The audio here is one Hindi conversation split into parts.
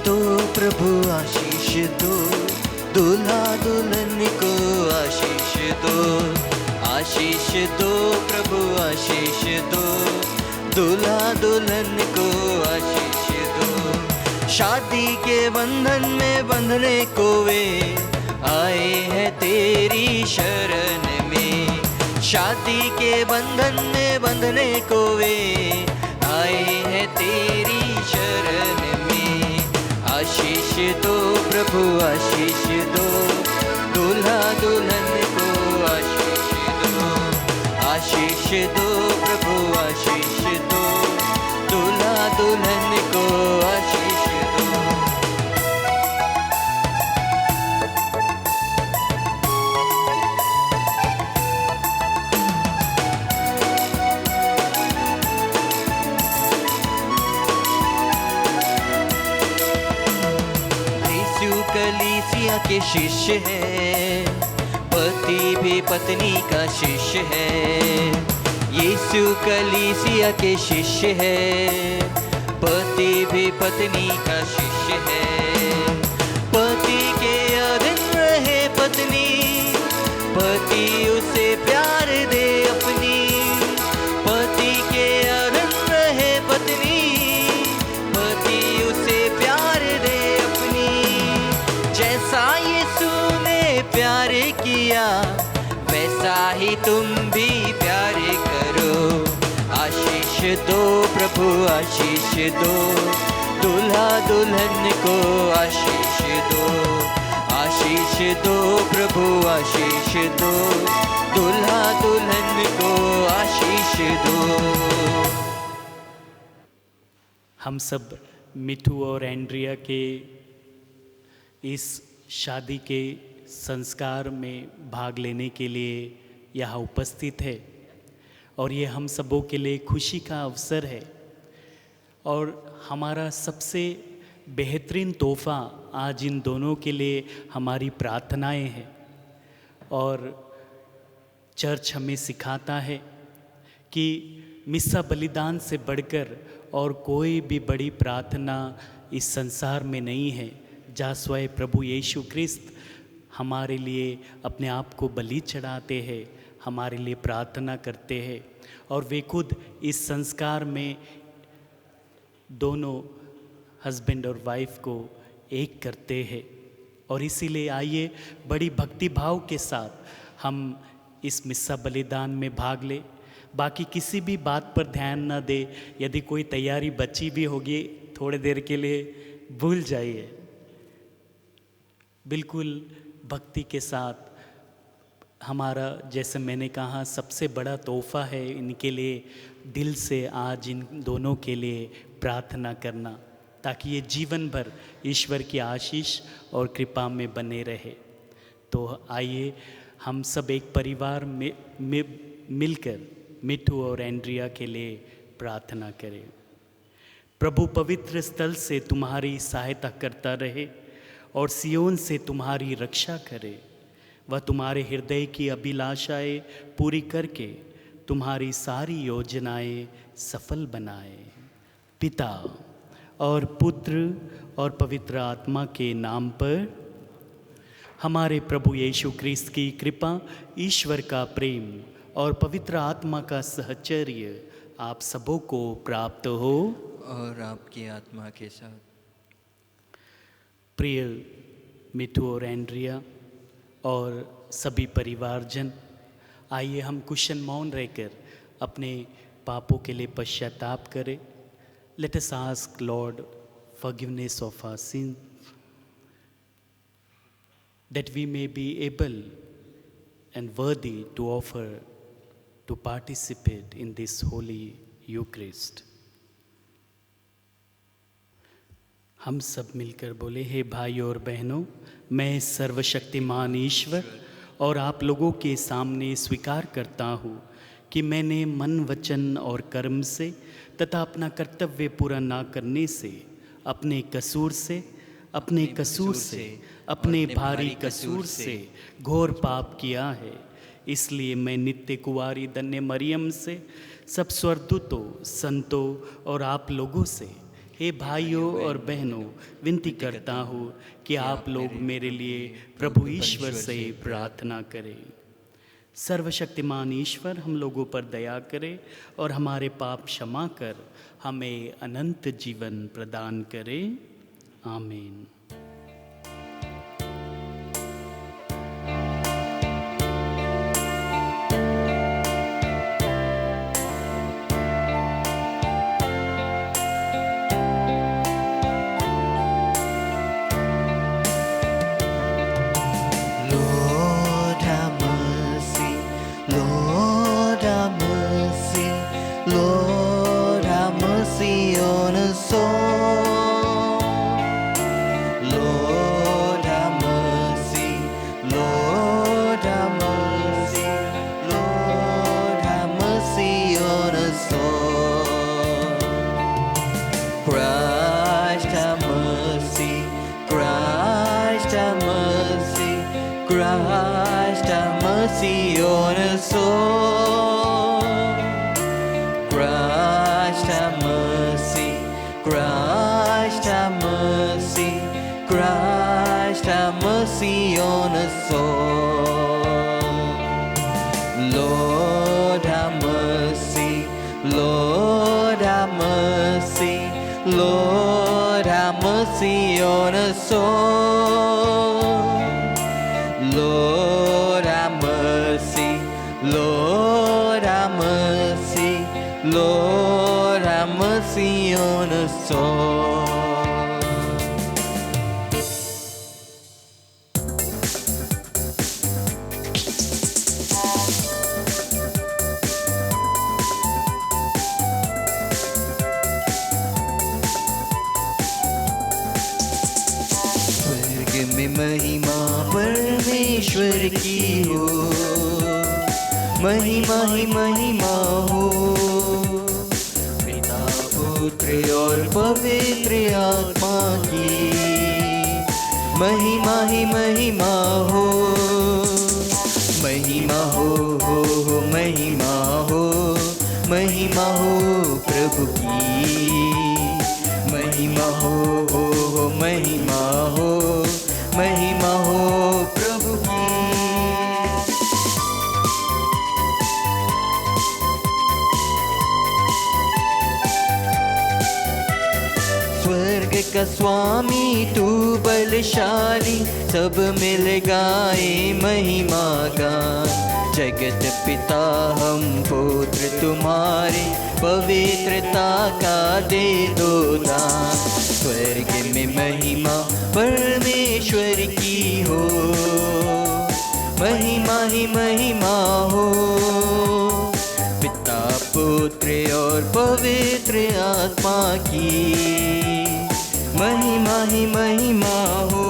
दो प्रभु आशीष दो, दूल्हा दुल्हन को आशीष दो। आशीष दो प्रभु आशीष दो, दूल्हा दुल्हन को आशीष दो। शादी के बंधन में बंधने को वे आए हैं तेरी शरण में। शादी के बंधन में बंधने को वे आए हैं तेरी शरण में। आशीष दो प्रभु आशीष दो, दूल्हा दुल्हन को आशीष दो। आशीष दो प्रभु आशीष दो, दूल्हा दुल्हन को आशीष दो। कलीसिया के शिष्य है, पति भी पत्नी का शिष्य है। यीशु कलीसिया के शिष्य है, पति भी पत्नी का शिष्य है। पति के अधीन रहे पत्नी, पति उसे प्यार दे अपनी। पति के अधीन रहे पत्नी, पति उसे प्यार दे अपनी। जैसा यीशु ने प्यार किया, वैसा ही तुम भी प्यार करो। आशीष दो प्रभु आशीष दो, दूल्हा दुल्हन को आशीष दो। आशीष दो प्रभु आशीष दो, दूल्हा दुल्हन को आशीष दो। हम सब मिठू और एंड्रिया के इस शादी के संस्कार में भाग लेने के लिए यहाँ उपस्थित है और ये हम सबों के लिए खुशी का अवसर है। और हमारा सबसे बेहतरीन तोहफ़ा आज इन दोनों के लिए हमारी प्रार्थनाएं हैं। और चर्च हमें सिखाता है कि मिस्सा बलिदान से बढ़कर और कोई भी बड़ी प्रार्थना इस संसार में नहीं है, जहाँ स्वयं प्रभु यीशु ख्रिस्त हमारे लिए अपने आप को बलि चढ़ाते हैं, हमारे लिए प्रार्थना करते हैं और वे खुद इस संस्कार में दोनों हस्बैंड और वाइफ को एक करते हैं। और इसीलिए आइए बड़ी भक्ति भाव के साथ हम इस मिस्सा बलिदान में भाग लें। बाकी किसी भी बात पर ध्यान ना दे। यदि कोई तैयारी बची भी होगी थोड़ी देर के लिए भूल जाइए। बिल्कुल भक्ति के साथ हमारा, जैसे मैंने कहा, सबसे बड़ा तोहफ़ा है इनके लिए दिल से आज इन दोनों के लिए प्रार्थना करना, ताकि ये जीवन भर ईश्वर की आशीष और कृपा में बने रहे। तो आइए हम सब एक परिवार में मिलकर मिठू और एंड्रिया के लिए प्रार्थना करें। प्रभु पवित्र स्थल से तुम्हारी सहायता करता रहे और सियोन से तुम्हारी रक्षा करे। वह तुम्हारे हृदय की अभिलाषाएं पूरी करके तुम्हारी सारी योजनाएं सफल बनाए। पिता और पुत्र और पवित्र आत्मा के नाम पर। हमारे प्रभु यीशु ख्रिस्त की कृपा, ईश्वर का प्रेम और पवित्र आत्मा का सहचर्य आप सबों को प्राप्त हो और आपकी आत्मा के साथ। प्रिय मिठू और एंड्रिया और सभी परिवारजन, आइए हम कुशन मौन रहकर अपने पापों के लिए पश्चाताप करें। Let us ask Lord forgiveness of our sins, that we may be able and worthy to offer to participate in this holy Eucharist. हम सब मिलकर बोले, हे भाई और बहनों, मैं सर्वशक्तिमान ईश्वर और आप लोगों के सामने स्वीकार करता हूँ कि मैंने मन, वचन और कर्म से तथा अपना कर्तव्य पूरा ना करने से, अपने कसूर से, अपने भारी कसूर से घोर पाप किया है। इसलिए मैं नित्य कुंवारी धन्य मरियम से, सब स्वर्गदूतों, संतों और आप लोगों से हे भाइयों और बहनों, विनती करता हूँ कि आप लोग मेरे लिए प्रभु ईश्वर से प्रार्थना करें। सर्वशक्तिमान ईश्वर हम लोगों पर दया करे और हमारे पाप क्षमा कर हमें अनंत जीवन प्रदान करे। आमीन। Lord have mercy, Lord have mercy, Lord have mercy on us all. Lord have mercy, Lord have mercy, Lord have mercy on us all. Christ have mercy, Christ have mercy, Christ have mercy on us all. Christ have mercy, Christ have mercy, Christ have mercy on us all. Lord have mercy, Lord have mercy, Lord have mercy on us all. Lord have mercy, Lord have mercy, Lord have mercy on us all. स्वर्ग में महिमा परमेश्वर की हो, महिमा ही महिमा हो, पिता पुत्र और पवित्र आत्मा की महिमा ही महिमा हो, महिमा हो महिमा हो, महिमा हो प्रभु की, महिमा हो महिमा हो, महिमा हो प्रभु की। स्वर्ग का स्वामी तू बलशाली, सब मिल गाए महिमा गान। जगत पिता हम पुत्र तुम्हारे, पवित्रता का दे दो दान। स्वर्ग में महिमा परमेश्वर की हो, महिमा ही महिमा हो, पिता पुत्र और पवित्र आत्मा की महिमा ही महिमा हो।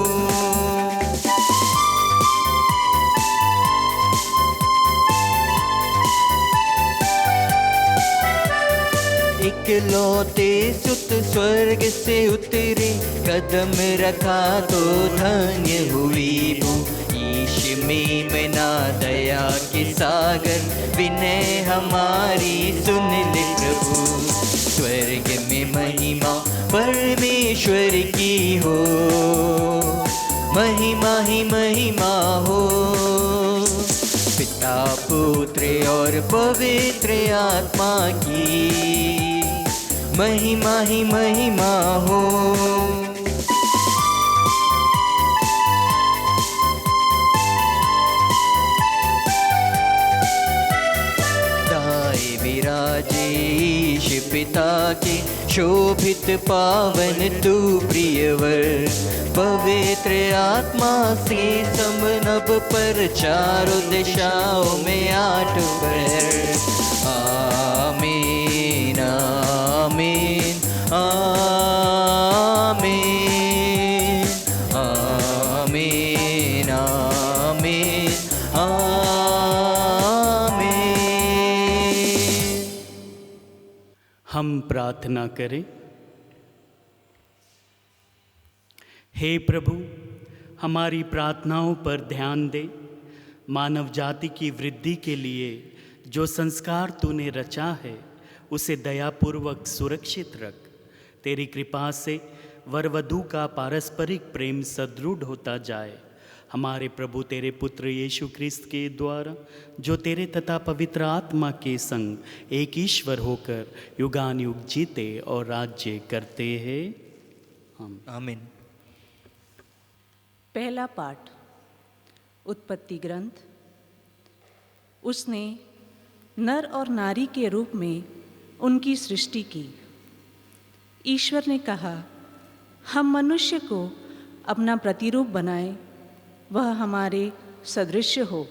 इकलौते सुत स्वर्ग से उतरे, कदम रखा तो धन्य हुई भू। ईश में मना दया के सागर, विनय हमारी सुन ले प्रभु। स्वर्ग में महिमा परमेश्वर की हो, महिमा ही महिमा हो, पिता पुत्र और पवित्र आत्मा की महिमा ही महिमा हो। दाए विराजे ईश पिता के, शोभित पावन तू प्रियवर। पवित्र आत्मा से समनब पर, चारों दिशाओं में आठ पहर। आमीन आमीन आमीन आमीन आमीन आमीन। हम प्रार्थना करें। हे प्रभु, हमारी प्रार्थनाओं पर ध्यान दे। मानव जाति की वृद्धि के लिए जो संस्कार तूने रचा है, उसे दयापूर्वक सुरक्षित रख। तेरी कृपा से वर वधू का पारस्परिक प्रेम सदृढ़ होता जाए। हमारे प्रभु तेरे पुत्र यीशु क्रिस्त के द्वारा, जो तेरे तथा पवित्र आत्मा के संग एक ईश्वर होकर युगान युग जीते और राज्य करते हैं। आमीन। पहला पाठ उत्पत्ति ग्रंथ। उसने नर और नारी के रूप में उनकी सृष्टि की। ईश्वर ने कहा, हम मनुष्य को अपना प्रतिरूप बनाएं, वह हमारे सदृश हो।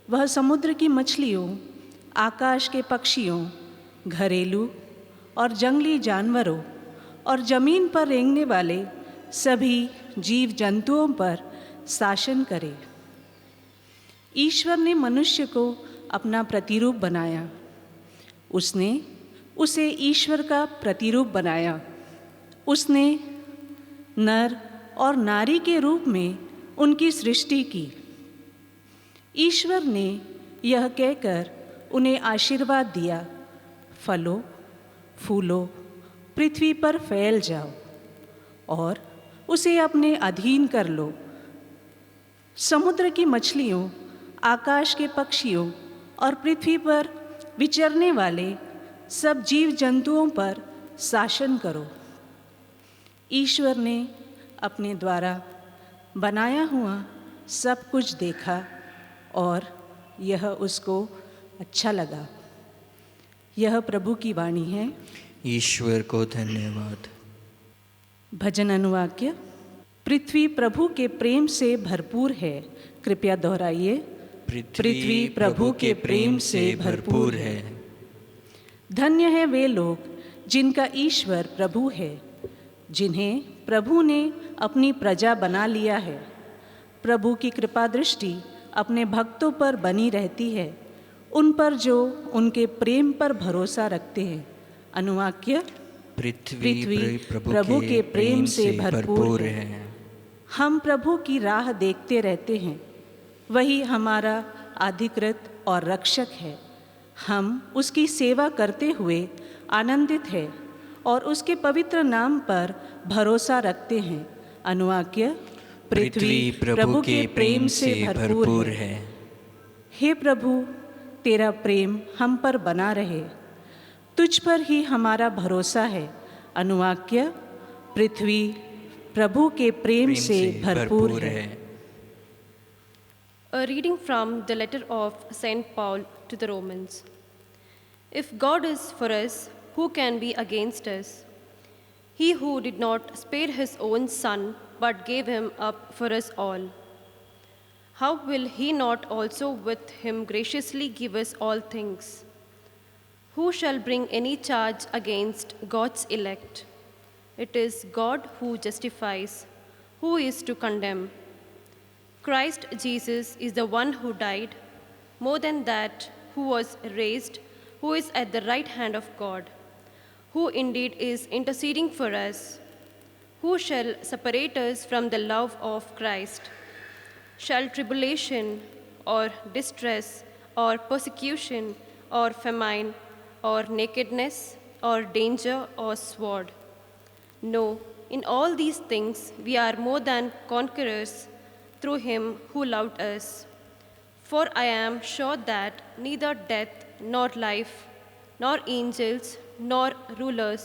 वह समुद्र की मछलियों, आकाश के पक्षियों, घरेलू और जंगली जानवरों और जमीन पर रेंगने वाले सभी जीव जंतुओं पर शासन करे। ईश्वर ने मनुष्य को अपना प्रतिरूप बनाया। उसने उसे ईश्वर का प्रतिरूप बनाया। उसने नर और नारी के रूप में उनकी सृष्टि की। ईश्वर ने यह कहकर उन्हें आशीर्वाद दिया, फलो फूलो, पृथ्वी पर फैल जाओ और उसे अपने अधीन कर लो। समुद्र की मछलियों, आकाश के पक्षियों और पृथ्वी पर विचरने वाले सब जीव जंतुओं पर शासन करो। ईश्वर ने अपने द्वारा बनाया हुआ सब कुछ देखा और यह उसको अच्छा लगा। यह प्रभु की वाणी है। ईश्वर को धन्यवाद। भजन अनुवाक्य। पृथ्वी प्रभु के प्रेम से भरपूर है। कृपया दोहराइए। पृथ्वी प्रभु के प्रेम से भरपूर है। धन्य है वे लोग जिनका ईश्वर प्रभु है, जिन्हें प्रभु ने अपनी प्रजा बना लिया है। प्रभु की कृपा दृष्टि अपने भक्तों पर बनी रहती है, उन पर जो उनके प्रेम पर भरोसा रखते हैं। अनुवाक्य। पृथ्वी प्रभु के प्रेम से भरपूर है। हम प्रभु की राह देखते रहते हैं, वही हमारा अधिकृत और रक्षक है। हम उसकी सेवा करते हुए आनंदित हैं और उसके पवित्र नाम पर भरोसा रखते हैं। अनुवाक्य। पृथ्वी प्रभु के प्रेम से भरपूर है। हे प्रभु, तेरा प्रेम हम पर बना रहे, तुझ पर ही हमारा भरोसा है। अनुवाक्य। पृथ्वी प्रभु के प्रेम से भरपूर है। A reading from the letter of St. Paul to the Romans. If God is for us, who can be against us? He who did not spare his own son, but gave him up for us all, how will he not also with him graciously give us all things? Who shall bring any charge against God's elect? It is God who justifies. Who is to condemn? Christ Jesus is the one who died, more than that, who was raised, who is at the right hand of God, who indeed is interceding for us. Who shall separate us from the love of Christ? Shall tribulation, or distress, or persecution, or famine, or nakedness, or danger, or sword? No, in all these things we are more than conquerors through him who loved us. For I am sure that neither death, nor life, nor angels, nor rulers,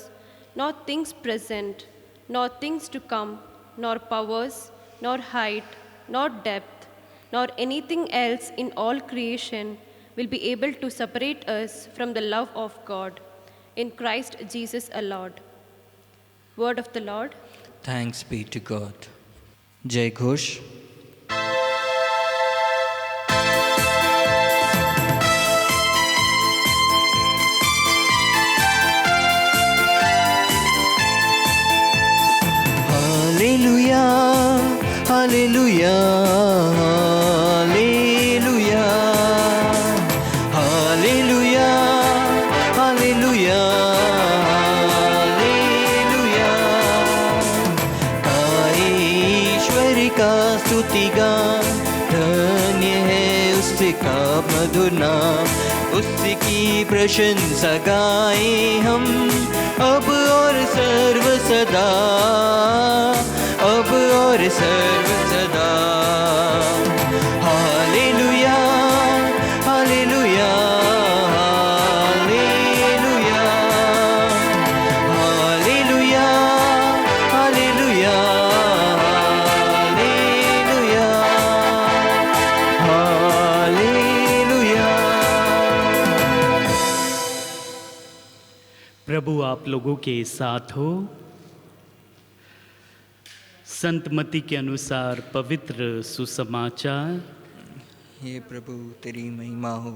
nor things present, nor things to come, nor powers, nor height, nor depth, nor anything else in all creation will be able to separate us from the love of God in Christ Jesus our Lord. Word of the Lord. Thanks be to God. Jai Ghosh. Hallelujah, hallelujah, hallelujah, hallelujah, hallelujah, गाए ईश्वर का स्तुतिगान, धन्य है उसका मधुर नाम, उसकी प्रशंसा गाएं हम अब और सर्व सदा, अब और सर्व सदा। हालेलुया हालेलुया हालेलुया हालेलुया हालेलुया हालेलुया हालेलुया। प्रभु आप लोगों के साथ हो। संत मत्ती के अनुसार पवित्र सुसमाचार। हे प्रभु तेरी महिमा हो।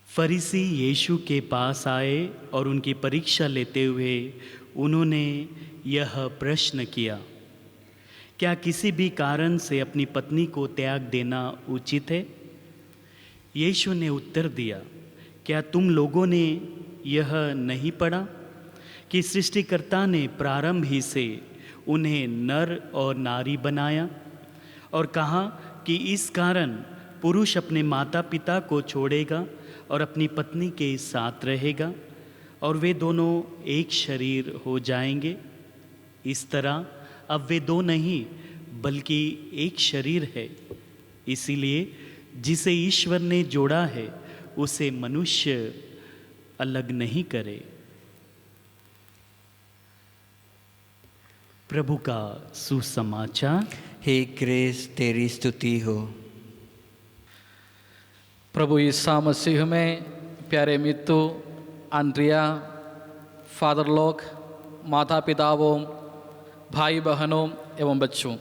फरीसी यीशु के पास आए और उनकी परीक्षा लेते हुए उन्होंने यह प्रश्न किया, क्या किसी भी कारण से अपनी पत्नी को त्याग देना उचित है? यीशु ने उत्तर दिया, क्या तुम लोगों ने यह नहीं पढ़ा कि सृष्टिकर्ता ने प्रारंभ ही से उन्हें नर और नारी बनाया और कहा कि इस कारण पुरुष अपने माता पिता को छोड़ेगा और अपनी पत्नी के साथ रहेगा और वे दोनों एक शरीर हो जाएंगे। इस तरह अब वे दो नहीं बल्कि एक शरीर है। इसीलिए जिसे ईश्वर ने जोड़ा है उसे मनुष्य अलग नहीं करे। प्रभु का सुसमाचार। हे क्रिस्त तेरी स्तुति हो। प्रभु ईसा मसीह में प्यारे मित्रों, आंद्रिया, फादर लोग, माता पिताओं, भाई बहनों एवं बच्चों,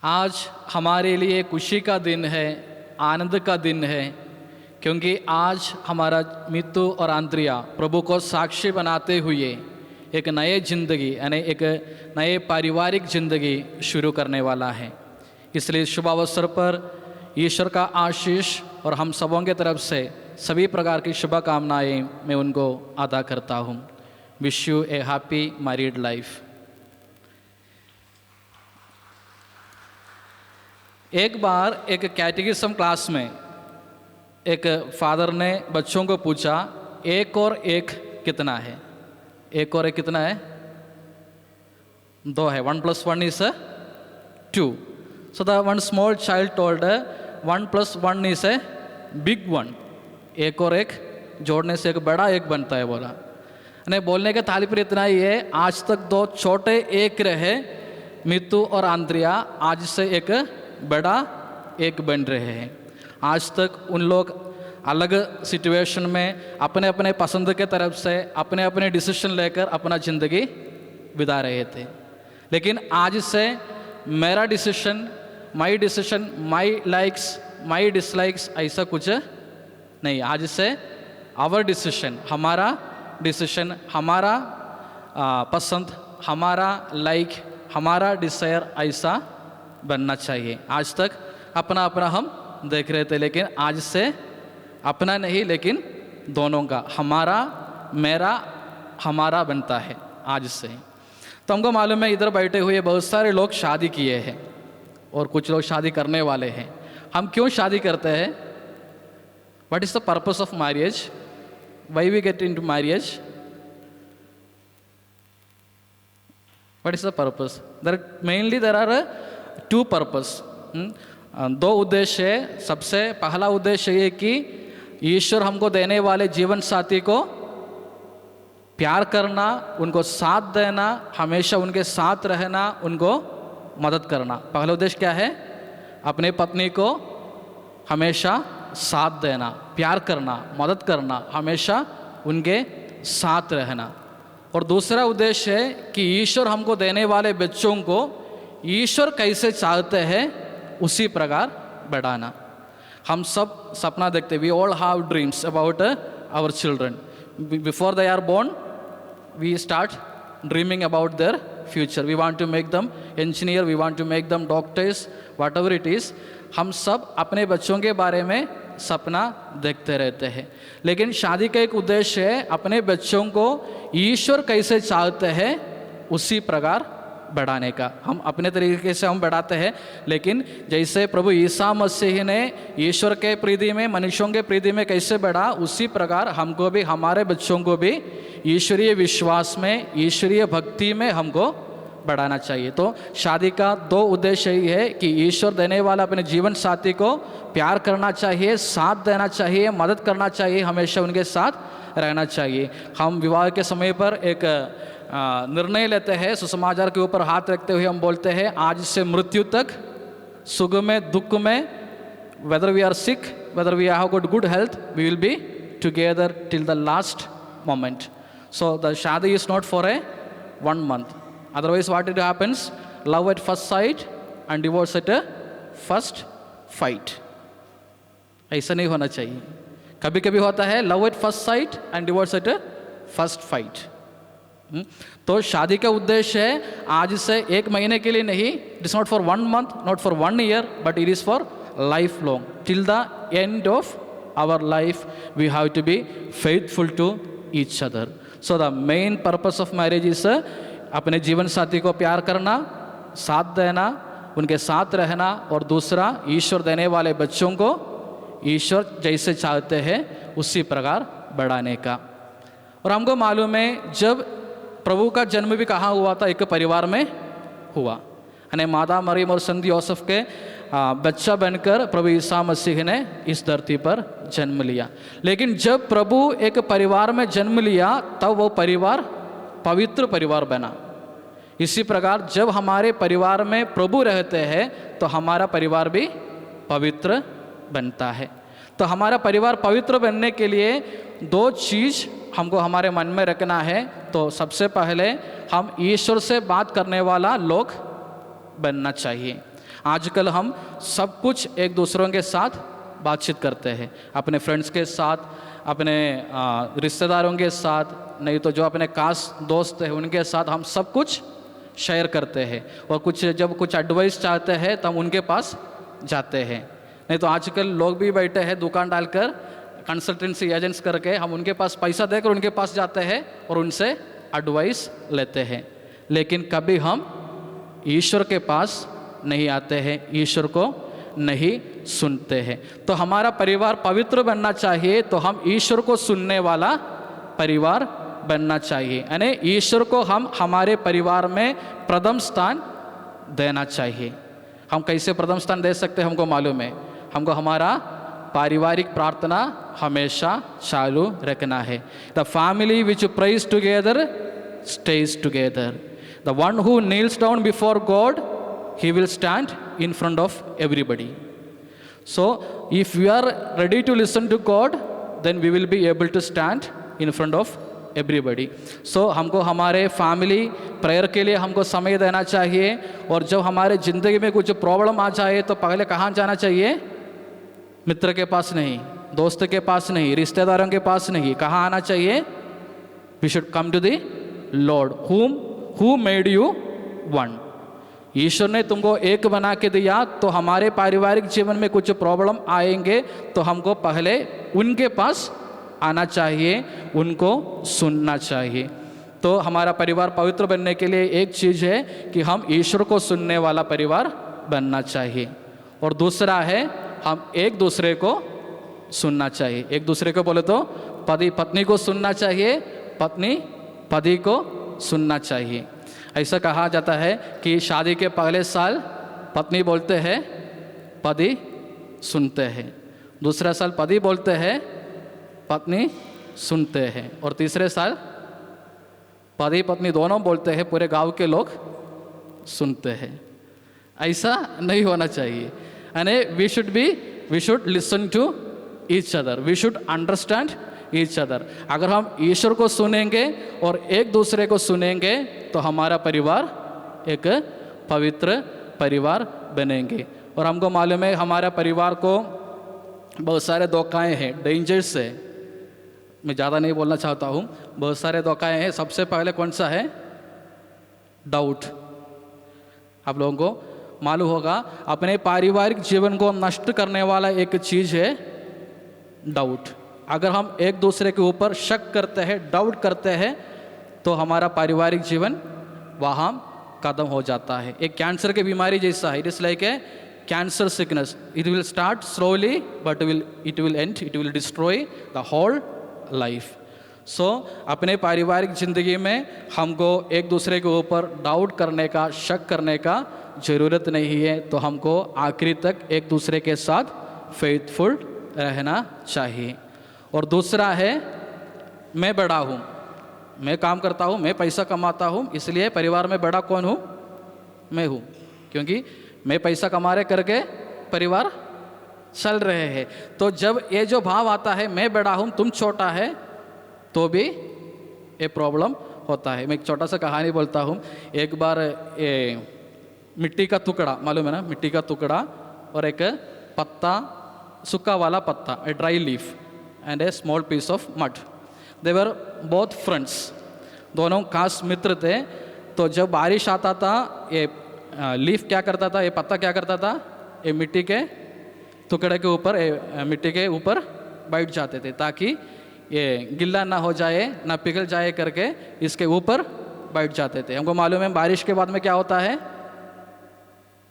आज हमारे लिए खुशी का दिन है, आनंद का दिन है, क्योंकि आज हमारा मित्तू और आंद्रिया प्रभु को साक्षी बनाते हुए एक नए ज़िंदगी यानी एक नए पारिवारिक ज़िंदगी शुरू करने वाला है। इसलिए शुभ अवसर पर ईश्वर का आशीष और हम सबों के तरफ से सभी प्रकार की शुभकामनाएं मैं उनको अदा करता हूँ। Wish U A happy married life. एक बार एक कैटेकिज्म क्लास में एक फादर ने बच्चों को पूछा, एक और एक कितना है? एक और एक कितना है? दो है। 1 + 1 is 2. So the one small child told 1 + 1 is a big one. एक और एक जोड़ने से एक बड़ा एक बनता है बोला। नहीं, बोलने का तात्पर्य इतना ही है, आज तक दो छोटे एक रहे, मित्तू और आंद्रिया, आज से एक बड़ा एक बन रहे हैं। आज तक उन लोग अलग सिचुएशन में अपने अपने पसंद के तरफ से अपने अपने डिसीजन लेकर अपना ज़िंदगी बिता रहे थे, लेकिन आज से मेरा decision, my decision, my likes, my dislikes ऐसा कुछ नहीं। आज से आवर डिसीजन, हमारा डिसीजन, हमारा पसंद, हमारा लाइक, हमारा डिज़ायर ऐसा बनना चाहिए। आज तक अपना अपना हम देख रहे थे, लेकिन आज से अपना नहीं लेकिन दोनों का, हमारा मेरा हमारा बनता है आज से। तो हमको मालूम है इधर बैठे हुए बहुत सारे लोग शादी किए हैं और कुछ लोग शादी करने वाले हैं। हम क्यों शादी करते हैं? What is the purpose of marriage? Why we get into marriage? What is the purpose? There are 2 purpose, 2 उद्देश्य है। सबसे पहला उद्देश्य ये कि ईश्वर हमको देने वाले जीवन साथी को प्यार करना, उनको साथ देना, हमेशा उनके साथ रहना, उनको मदद करना। पहला उद्देश्य क्या है? अपने पत्नी को हमेशा साथ देना, प्यार करना, मदद करना, हमेशा उनके साथ रहना। और दूसरा उद्देश्य है कि ईश्वर हमको देने वाले बच्चों को ईश्वर कैसे चाहते हैं उसी प्रकार बढ़ाना। हम सब सपना देखते, we all have dreams about our children. Before they are born we start dreaming about their future. We want to make them engineer, we want to make them doctors, whatever it is. हम सब अपने बच्चों के बारे में सपना देखते रहते हैं, लेकिन शादी का एक उद्देश्य है अपने बच्चों को ईश्वर कैसे चाहते हैं उसी प्रकार बढ़ाने का। हम अपने तरीके से हम बढ़ाते हैं, लेकिन जैसे प्रभु ईसा मसीह ने ईश्वर के प्रीति में, मनुष्यों के प्रीति में कैसे बढ़ा, उसी प्रकार हमको भी, हमारे बच्चों को भी ईश्वरीय विश्वास में, ईश्वरीय भक्ति में हमको बढ़ाना चाहिए। तो शादी का दो उद्देश्य यही है कि ईश्वर देने वाला अपने जीवन साथी को प्यार करना चाहिए, साथ देना चाहिए, मदद करना चाहिए, हमेशा उनके साथ रहना चाहिए। हम विवाह के समय पर एक निर्णय लेते हैं, सुसमाचार के ऊपर हाथ रखते हुए हम बोलते हैं, आज से मृत्यु तक, सुख में दुख में, whether we are sick, whether we have got good health, we will be together till the last moment. So the shaadi is not for a 1 month. Otherwise what it happens, love at first sight and divorce at a first fight. ऐसा नहीं होना चाहिए। कभी कभी होता है love at first sight and divorce at first fight. तो शादी का उद्देश्य है आज से 1 महीने के लिए नहीं, it is not for 1 month, not for 1 year, but it is for lifelong, till the end of our life we have to be faithful to each other. So the main purpose of marriage is अपने जीवन साथी को प्यार करना, साथ देना, उनके साथ रहना, और दूसरा ईश्वर देने वाले बच्चों को ईश्वर जैसे चाहते हैं उसी प्रकार बढ़ाने का। और हमको मालूम है जब प्रभु का जन्म भी कहाँ हुआ था, एक परिवार में हुआ, यानी माता मरियम और संत यूसुफ के बच्चा बनकर प्रभु ईसा मसीह ने इस धरती पर जन्म लिया। लेकिन जब प्रभु एक परिवार में जन्म लिया तब वो परिवार पवित्र परिवार बना। इसी प्रकार जब हमारे परिवार में प्रभु रहते हैं तो हमारा परिवार भी पवित्र बनता है। तो हमारा परिवार पवित्र बनने के लिए 2 चीज़ हमको हमारे मन में रखना है। तो सबसे पहले हम ईश्वर से बात करने वाला लोग बनना चाहिए। आजकल हम सब कुछ एक दूसरों के साथ बातचीत करते हैं, अपने फ्रेंड्स के साथ, अपने रिश्तेदारों के साथ, नहीं तो जो अपने खास दोस्त हैं उनके साथ हम सब कुछ शेयर करते हैं। और जब कुछ एडवाइस चाहते हैं तो हम उनके पास जाते हैं। नहीं तो आजकल लोग भी बैठे हैं दुकान डालकर, कंसल्टेंसी एजेंट्स करके, हम उनके पास पैसा देकर उनके पास जाते हैं और उनसे एडवाइस लेते हैं। लेकिन कभी हम ईश्वर के पास नहीं आते हैं, ईश्वर को नहीं सुनते हैं। तो हमारा परिवार पवित्र बनना चाहिए तो हम ईश्वर को सुनने वाला परिवार बनना चाहिए, यानी ईश्वर को हम हमारे परिवार में प्रथम स्थान देना चाहिए। हम कैसे प्रथम स्थान दे सकते हैं हमको मालूम है। हमको हमारा पारिवारिक प्रार्थना हमेशा चालू रखना है। The family which praise together stage together. The one who Niels down before God he will stand in front of everybody. So if we are ready to listen to God, then we will be able to stand in front of everybody. So हमको हमारे फैमिली प्रेयर के लिए हमको समय देना चाहिए। और जब हमारे ज़िंदगी में कुछ प्रॉब्लम आ जाए तो पहले कहाँ जाना चाहिए? मित्र के पास नहीं, दोस्त के पास नहीं, रिश्तेदारों के पास नहीं, कहाँ आना चाहिए? We should come to the Lord who made you one. ईश्वर ने तुमको एक बना के दिया, तो हमारे पारिवारिक जीवन में कुछ प्रॉब्लम आएंगे तो हमको पहले उनके पास आना चाहिए, उनको सुनना चाहिए। तो हमारा परिवार पवित्र बनने के लिए एक चीज़ है कि हम ईश्वर को सुनने वाला परिवार बनना चाहिए। और दूसरा है हम एक दूसरे को सुनना चाहिए। एक दूसरे को बोले तो पति पत्नी को सुनना चाहिए, पत्नी पति को सुनना चाहिए। ऐसा कहा जाता है कि शादी के पहले साल पत्नी बोलते हैं, पति सुनते हैं। दूसरा साल पति बोलते हैं, पत्नी सुनते हैं। और तीसरे साल पति पत्नी दोनों बोलते हैं, पूरे गांव के लोग सुनते हैं। ऐसा नहीं होना चाहिए। यानी we should listen to each other, we should understand each other. अगर हम ईश्वर को सुनेंगे और एक दूसरे को सुनेंगे तो हमारा परिवार एक पवित्र परिवार बनेंगे। और हमको मालूम है हमारा परिवार को बहुत सारे धोखाएँ हैं, डेंजर्स है। मैं ज़्यादा नहीं बोलना चाहता हूँ, बहुत सारे धोखाएँ हैं। सबसे पहले कौन सा है? डाउट। आप लोगों को मालूम होगा अपने पारिवारिक जीवन को नष्ट करने वाला एक चीज़ है डाउट। अगर हम एक दूसरे के ऊपर शक करते हैं, डाउट करते हैं, तो हमारा पारिवारिक जीवन वहाँ खत्म हो जाता है। एक कैंसर की बीमारी जैसा है, it is like a cancer sickness, it will start slowly but it will end, it will destroy the whole life. So अपने पारिवारिक ज़िंदगी में हमको एक दूसरे के ऊपर डाउट करने का, शक करने का ज़रूरत नहीं है। तो हमको आखिरी तक एक दूसरे के साथ फेथफुल रहना चाहिए। और दूसरा है, मैं बड़ा हूँ, मैं काम करता हूँ, मैं पैसा कमाता हूँ, इसलिए परिवार में बड़ा कौन हूँ? मैं हूँ, क्योंकि मैं पैसा कमा रहे करके परिवार चल रहे हैं। तो जब ये जो भाव आता है, मैं बड़ा हूँ तुम छोटा है, तो भी ये प्रॉब्लम होता है। मैं एक छोटा सा कहानी बोलता हूँ। एक बार ये मिट्टी का टुकड़ा, मालूम है ना, मिट्टी का टुकड़ा और एक पत्ता, सूखा वाला पत्ता, a dry leaf and a small piece of mud, they were both friends, दोनों खास मित्र थे। तो जब बारिश आता था, ये लीफ क्या करता था, ये पत्ता क्या करता था, ये मिट्टी के टुकड़े के ऊपर, मिट्टी के ऊपर बैठ जाते थे ताकि ये गिल्ला ना हो जाए, ना पिघल जाए करके इसके ऊपर बैठ जाते थे। हमको मालूम है बारिश के बाद में क्या होता है,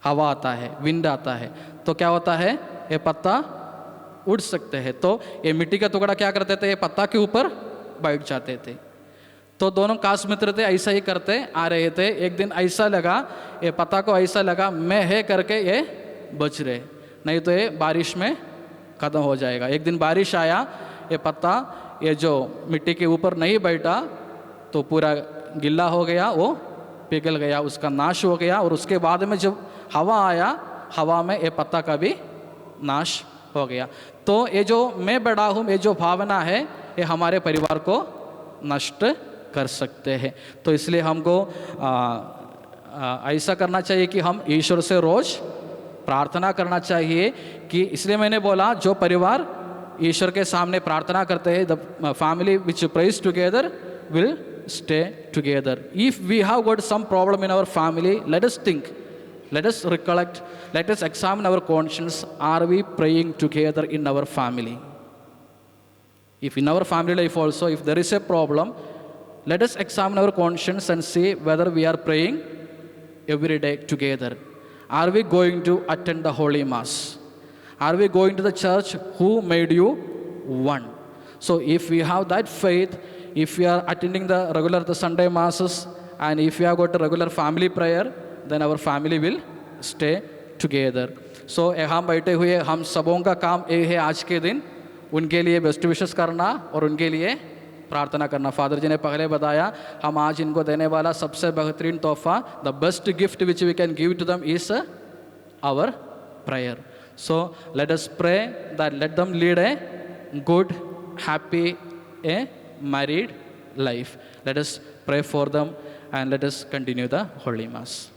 हवा आता है, विंड आता है, तो क्या होता है, ये पत्ता उड़ सकते हैं। तो ये मिट्टी का टुकड़ा क्या करते थे, ये पत्ता के ऊपर बैठ जाते थे। तो दोनों खास मित्र थे, ऐसा ही करते आ रहे थे। एक दिन ऐसा लगा, ये पत्ता को ऐसा लगा मैं है करके ये बच रहे, नहीं तो ये बारिश में ख़त्म हो जाएगा। एक दिन बारिश आया, ये पत्ता ये जो मिट्टी के ऊपर नहीं बैठा तो पूरा गिल्ला हो गया, वो पिघल गया, उसका नाश हो गया। और उसके बाद में जब हवा आया, हवा में ये पत्ता का भी नाश हो गया। तो ये जो मैं बड़ा हूँ, ये जो भावना है, ये हमारे परिवार को नष्ट कर सकते हैं। तो इसलिए हमको ऐसा करना चाहिए कि हम ईश्वर से रोज़ प्रार्थना करना चाहिए कि, इसलिए मैंने बोला जो परिवार ईश्वर के सामने प्रार्थना करते हैं, the family which praise together will stay together. If we have got some problem in our family, let us think, let us recollect, let us examine our conscience. Are we praying together in our family? If in our family life also, if there is a problem, let us examine our conscience and see whether we are praying every day together. Are we going to attend the Holy Mass? Are we going to the church who made you one? So if we have that faith, if we are attending the Sunday masses, and if we have got a regular family prayer, then our family will stay together. So यहाँ बैठे हुए हम सबों का काम ये है आज के दिन उनके लिए बेस्ट विशेस करना और उनके लिए प्रार्थना करना। फादर जी ने पहले बताया, हम आज इनको देने वाला सबसे बेहतरीन तोहफा, the best gift which we can give to them is our prayer. So let us pray that let them lead a good, happy, a married life. Let us pray for them and let us continue the Holy Mass.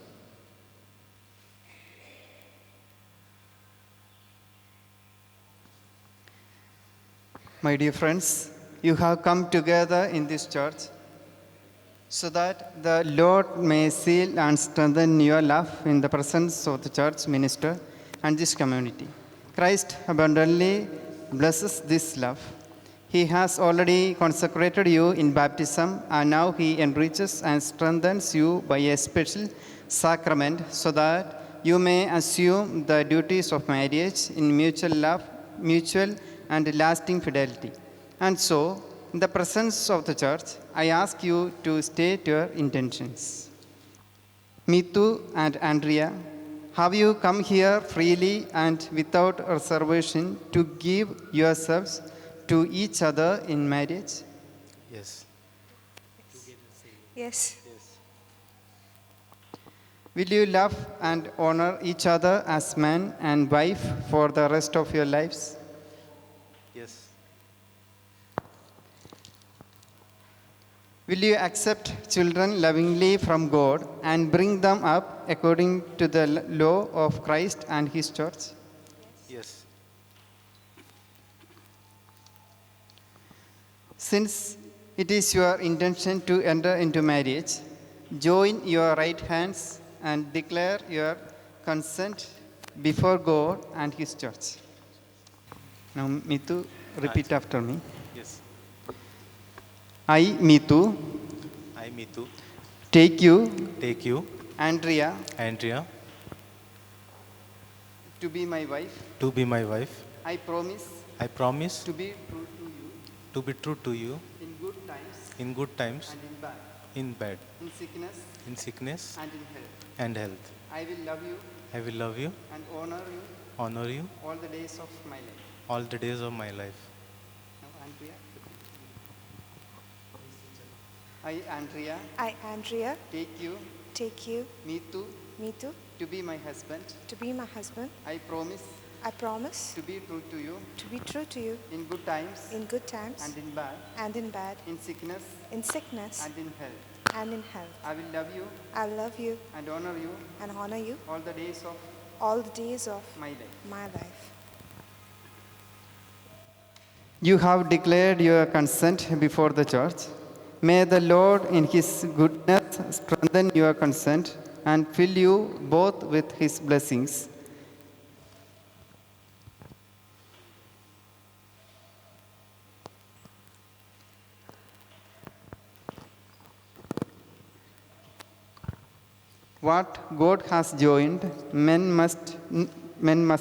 My dear friends, you have come together in this church so that the Lord may seal and strengthen your love in the presence of the church minister and this community. Christ abundantly blesses this love. He has already consecrated you in baptism, and now He enriches and strengthens you by a special sacrament so that you may assume the duties of marriage in mutual love, mutual and lasting fidelity. And so, in the presence of the church, I ask you to state your intentions. Mithu and Andrea, have you come here freely and without reservation to give yourselves to each other in marriage? Yes. Yes. Will you love and honor each other as man and wife for the rest of your lives? Yes. Will you accept children lovingly from God and bring them up according to the law of Christ and His church? Yes. Since it is your intention to enter into marriage, join your right hands and declare your consent before God and His church. Now, Mithu, repeat after me. Yes. I, Mithu, I, Mithu, take you take you Andrea Andrea, to be my wife. to be my wife. I promise I promise to be true to you to be true to you in good times in good times, and in bad, in bad, in sickness in sickness and in health. and health. I will love you I will love you, and honor you all the days of my life. all the days of my life. Now, Andrea. I, Andrea, I, Andrea, take you, take you, me too, to to be my husband. be my husband. I promise I promise to be true to you to be true to you in good times in good times and in bad, and in bad, in sickness in sickness and in health. and in health. I will love you I love you and honor you and honor you all the days of all the days of my life. my life. You have declared your consent before the church. May the Lord, in His goodness, strengthen your consent and fill you both with His blessings. What God has joined, men must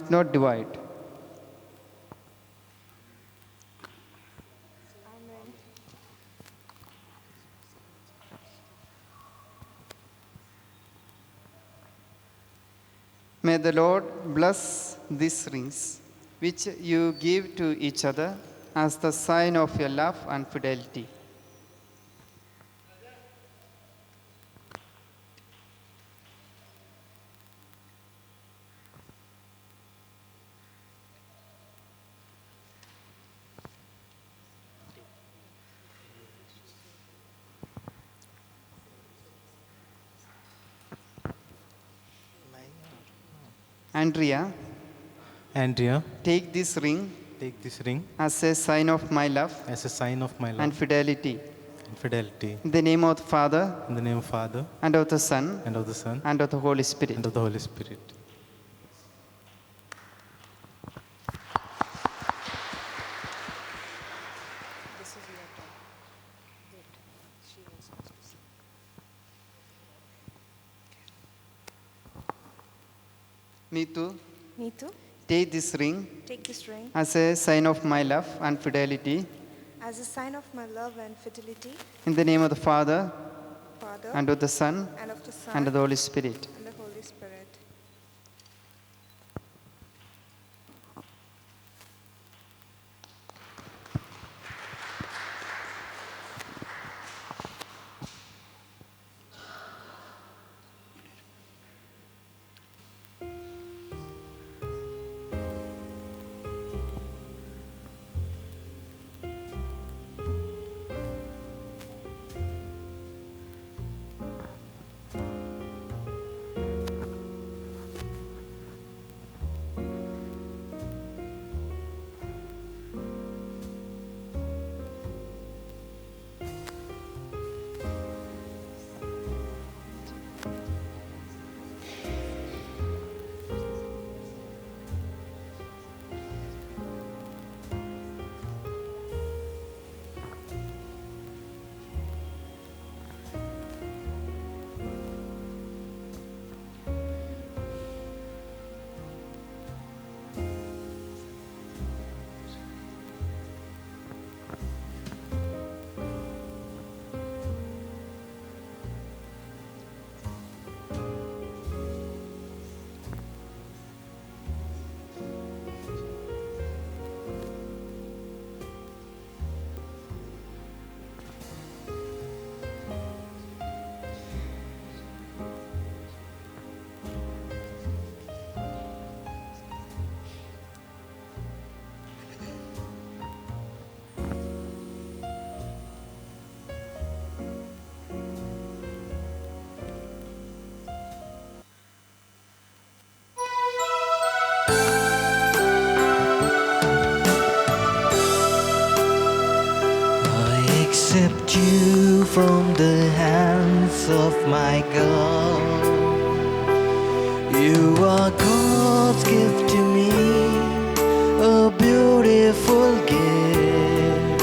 not divide. May the Lord bless these rings, which you give to each other as the sign of your love and fidelity. Andrea, Andrea, take this ring take this ring as a sign of my love as a sign of my love and fidelity. and fidelity. In the name of the Father, In the name of Father, and of the Son, and of the Son, and of the Holy Spirit. and of the Holy Spirit. Me too. Me too. Take this ring Take this ring as a sign of my love and fidelity. as a sign of my love and fidelity, In the name of the Father, Father, and of the Son, and of the Son, and of the Holy Spirit. and the Holy Spirit. I accept you from the hands of my God. You are God's gift to me, a beautiful gift.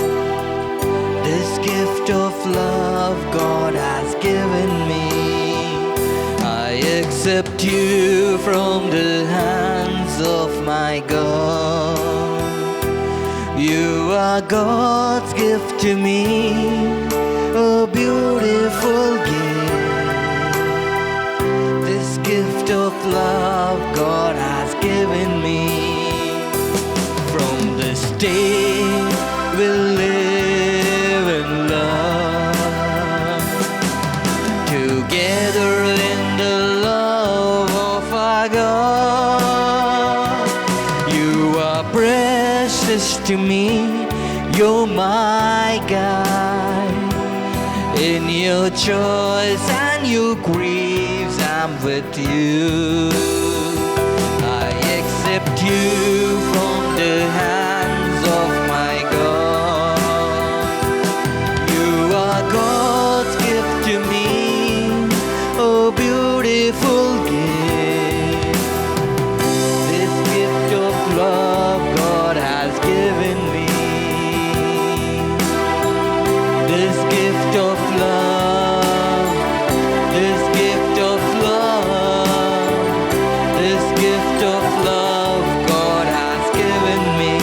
This gift of love God has given me. I accept you from the hands of my God. You are God's gift to me, a beautiful gift. This gift of love God has given me. From this day we'll live in love, together in the love of our God. You are precious to me, you're my guide. In your joys and your griefs, I'm with you. I accept you from the hands of my God. You are God's gift to me, a beautiful gift. This gift of love God has given me. This gift of love, this gift of love, this gift of love God has given me.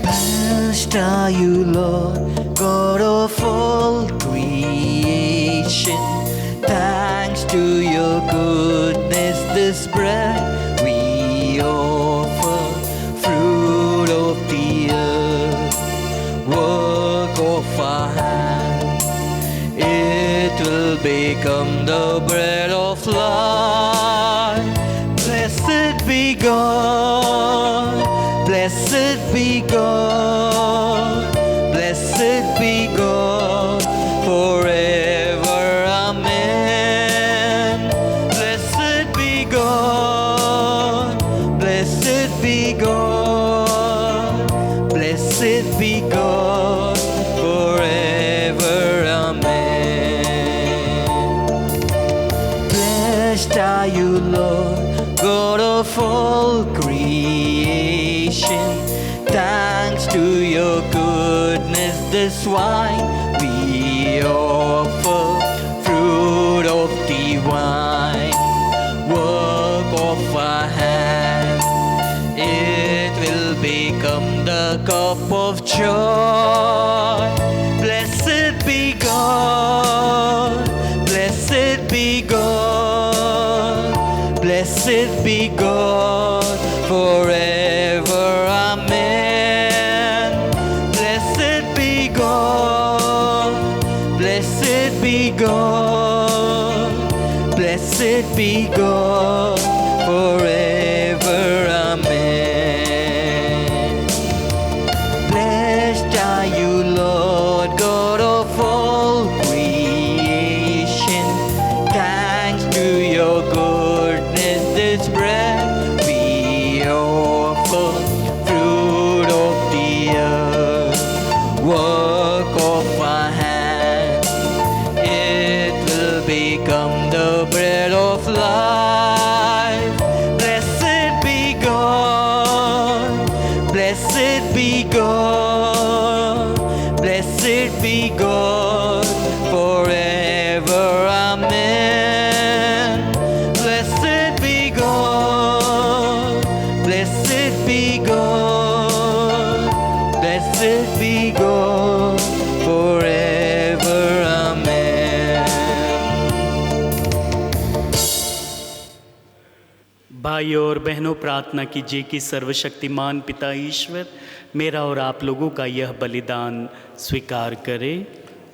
Blessed are you, Lord, God of all creation. Thanks to your goodness, this bread we offer, fruit of the earth, work of our hands. It will become the bread of life. Blessed be God, blessed be God, blessed be God forever. Amen. Blessed be God, blessed be God, blessed be God forever. Amen. Blessed are you, Lord, God of all creation. Thanks to your goodness, this wine we offer, fruit of the vine, work of our hands. It will become the cup of joy. Blessed be God, blessed be God, blessed be God forever. Amen. Blessed be God, blessed be God, blessed be God forever. Amen. Blessed are you, Lord, God of all creation. Thanks to your goodness, this bread we offer, fruit of the earth, work of our hands. भाइयों और बहनों, प्रार्थना कीजिए कि सर्वशक्तिमान पिता ईश्वर मेरा और आप लोगों का यह बलिदान स्वीकार करे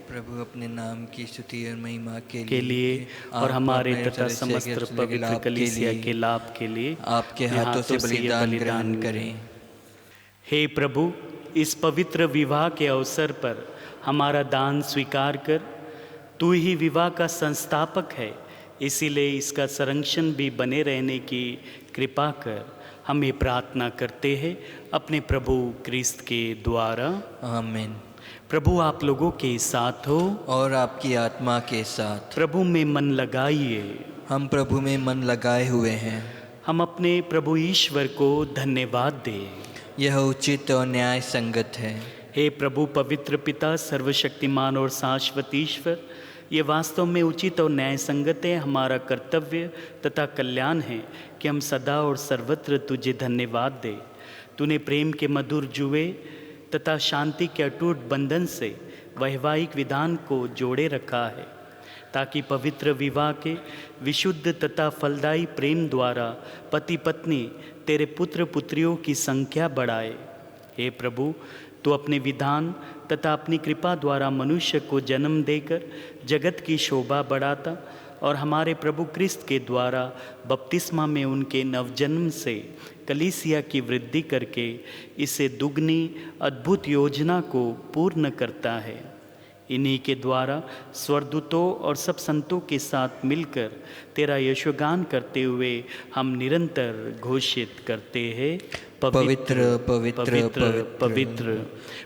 प्रभु अपने नाम की स्तुति और महिमा के लिए और हमारे तथा समस्त पवित्र कलीसिया के लाभ के लिए आपके हाथों से बलिदान ग्रहण करें। हे प्रभु, इस पवित्र विवाह के अवसर पर हमारा दान स्वीकार कर। तू ही विवाह का संस्थापक है, इसीलिए इसका संरक्षण भी बने रहने की कृपा कर। हम ये प्रार्थना करते हैं अपने प्रभु क्रिस्त के द्वारा। आमीन। प्रभु आप लोगों के साथ हो और आपकी आत्मा के साथ। प्रभु में मन लगाइए। हम प्रभु में मन लगाए हुए हैं। हम अपने प्रभु ईश्वर को धन्यवाद दें। यह उचित और न्याय संगत है। हे प्रभु पवित्र पिता, सर्वशक्तिमान और शाश्वत ईश्वर, ये वास्तव में उचित और न्याय संगत है। हमारा कर्तव्य तथा कल्याण है कि हम सदा और सर्वत्र तुझे धन्यवाद दें। तूने प्रेम के मधुर जुए तथा शांति के अटूट बंधन से वैवाहिक विधान को जोड़े रखा है, ताकि पवित्र विवाह के विशुद्ध तथा फलदायी प्रेम द्वारा पति पत्नी तेरे पुत्र पुत्रियों की संख्या बढ़ाए। हे प्रभु, तू अपने विधान तथा अपनी कृपा द्वारा मनुष्य को जन्म देकर जगत की शोभा बढ़ाता और हमारे प्रभु क्रिस्त के द्वारा बपतिस्मा में उनके नवजन्म से कलीसिया की वृद्धि करके इसे दुगनी अद्भुत योजना को पूर्ण करता है। इन्हीं के द्वारा स्वर्गदूतों और सब संतों के साथ मिलकर तेरा यशोगान करते हुए हम निरंतर घोषित करते हैं, पवित्र पवित्र पवित्र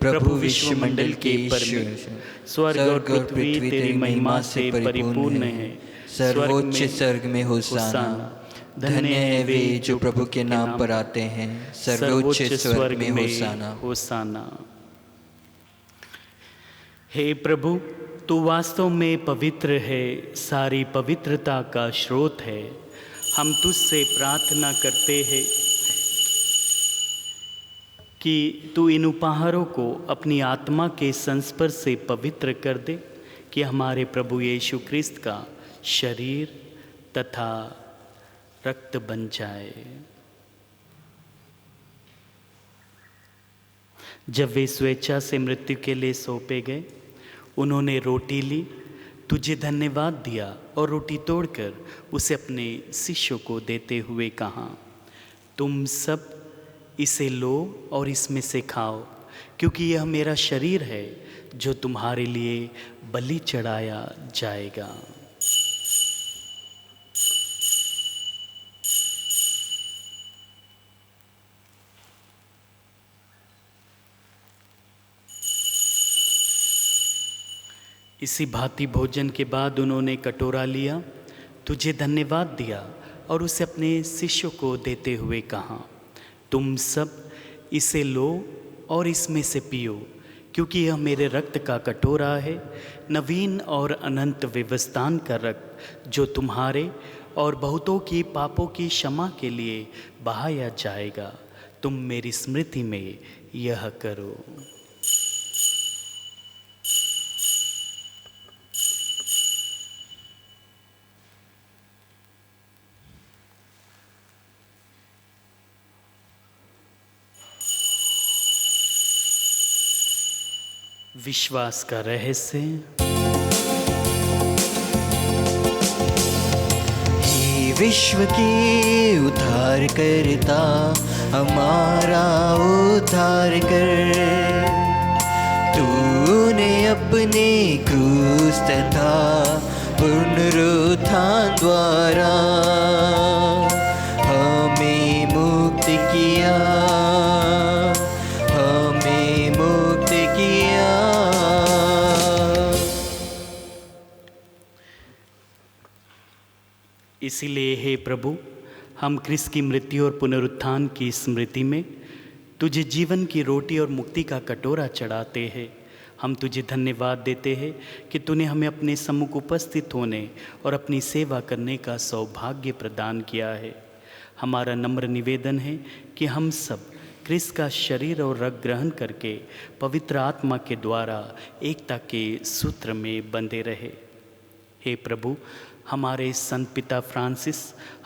प्रभु विश्वमंडल के परमेश्वर, स्वर्ग और पृथ्वी तेरी महिमा से परिपूर्ण है। सर्वोच्च स्वर्ग में होशाना। धन्य है वे जो प्रभु के नाम पर आते हैं। सर्वोच्च स्वर्ग में होशाना। होशाना। हे प्रभु, तू वास्तव में पवित्र है, सारी पवित्रता का स्रोत है। हम तुझसे प्रार्थना करते हैं कि तू इन उपहारों को अपनी आत्मा के संस्पर्श से पवित्र कर दे, कि हमारे प्रभु यीशु क्रिस्त का शरीर तथा रक्त बन जाए। जब वे स्वेच्छा से मृत्यु के लिए सौंपे गए, उन्होंने रोटी ली, तुझे धन्यवाद दिया और रोटी तोड़कर उसे अपने शिष्यों को देते हुए कहा, तुम सब इसे लो और इसमें से खाओ, क्योंकि यह मेरा शरीर है जो तुम्हारे लिए बलि चढ़ाया जाएगा। इसी भांति भोजन के बाद उन्होंने कटोरा लिया, तुझे धन्यवाद दिया और उसे अपने शिष्यों को देते हुए कहा, तुम सब इसे लो और इसमें से पियो, क्योंकि यह मेरे रक्त का कटोरा है, नवीन और अनंत विवस्तान का रक्त, जो तुम्हारे और बहुतों की पापों की क्षमा के लिए बहाया जाएगा। तुम मेरी स्मृति में यह करो। विश्वास का रहस्य। हे विश्व के उद्धार करता, हमारा उद्धार कर। तूने अपने क्रूस तथा पुनरुत्थान द्वारा हमें मुक्त किया, हमें मुक्त किया। इसीलिए हे प्रभु, हम क्रिस्त की मृत्यु और पुनरुत्थान की स्मृति में तुझे जीवन की रोटी और मुक्ति का कटोरा चढ़ाते हैं। हम तुझे धन्यवाद देते हैं कि तूने हमें अपने सम्मुख उपस्थित होने और अपनी सेवा करने का सौभाग्य प्रदान किया है। हमारा नम्र निवेदन है कि हम सब क्रिस्त का शरीर और रक्त ग्रहण करके पवित्र आत्मा के द्वारा एकता के सूत्र में बंधे रहे। हे प्रभु, हमारे संत पिता फ्रांसिस,